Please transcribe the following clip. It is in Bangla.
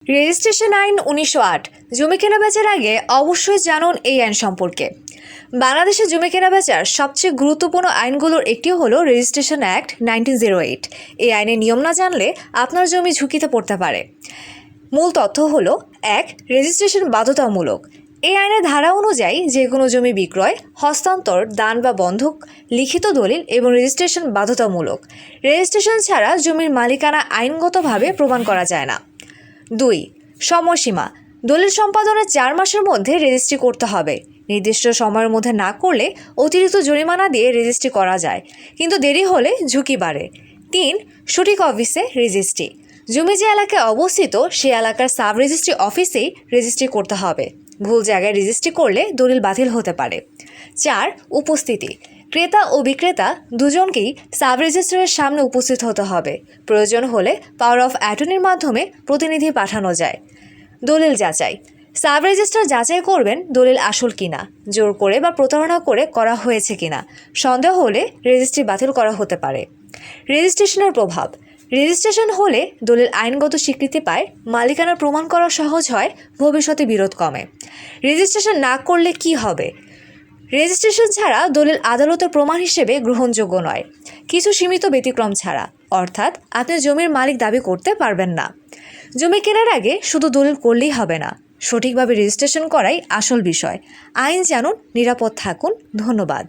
রেজিস্ট্রেশন আইন ১৯০৮ জমি কেনাবেচার আগে অবশ্যই জানুন এই আইন সম্পর্কে। বাংলাদেশে জমি কেনাবেচার সবচেয়ে গুরুত্বপূর্ণ আইনগুলোর একটি হলো রেজিস্ট্রেশন অ্যাক্ট 1908। এই আইনের নিয়ম না জানলে আপনার জমি ঝুঁকিতে পড়তে পারে। মূল তথ্য হলো: ১. রেজিস্ট্রেশন বাধ্যতামূলক। এই আইনের ধারা অনুযায়ী যে কোনো জমি বিক্রয়, হস্তান্তর, দান বা বন্ধক, লিখিত দলিল এবং রেজিস্ট্রেশন বাধ্যতামূলক। রেজিস্ট্রেশন ছাড়া জমির মালিকানা আইনগতভাবে প্রমাণ করা যায় না। ২. সময়সীমা। দলিল সম্পাদনের ৪ মাসের মধ্যে রেজিস্ট্রি করতে হবে। নির্দিষ্ট সময়ের মধ্যে না করলে অতিরিক্ত জরিমানা দিয়ে রেজিস্ট্রি করা যায়, কিন্তু দেরি হলে ঝুঁকি বাড়ে। ৩. সঠিক অফিসে রেজিস্ট্রি। জমি যে এলাকায় অবস্থিত সে এলাকার সাব রেজিস্ট্রি অফিসেই রেজিস্ট্রি করতে হবে। ভুল জায়গায় রেজিস্ট্রি করলে দলিল বাতিল হতে পারে। ৪. উপস্থিতি। ক্রেতা ও বিক্রেতা দুজনকেই সাব রেজিস্ট্রারের সামনে উপস্থিত হতে হবে। প্রয়োজন হলে পাওয়ার অফ অ্যাটর্নির মাধ্যমে প্রতিনিধি পাঠানো যায়। দলিল যাচাই। সাব রেজিস্ট্রার যাচাই করবেন দলিল আসল কিনা, জোর করে বা প্রতারণা করে করা হয়েছে কিনা। সন্দেহ হলে রেজিস্ট্রি বাতিল করা হতে পারে। রেজিস্ট্রেশনের প্রভাব। রেজিস্ট্রেশন হলে দলিল আইনগত স্বীকৃতি পায়, মালিকানা প্রমাণ করা সহজ হয়, ভবিষ্যতে বিরোধ কমে। রেজিস্ট্রেশন না করলে কি হবে? রেজিস্ট্রেশন ছাড়া দলিল আদালতের প্রমাণ হিসেবে গ্রহণযোগ্য নয়, কিছু সীমিত ব্যতিক্রম ছাড়া। অর্থাৎ আপনি জমির মালিক দাবি করতে পারবেন না। জমি কেনার আগে শুধু দলিল করলেই হবে না, সঠিকভাবে রেজিস্ট্রেশন করাই আসল বিষয়। আইন জানুন, নিরাপদ থাকুন। ধন্যবাদ।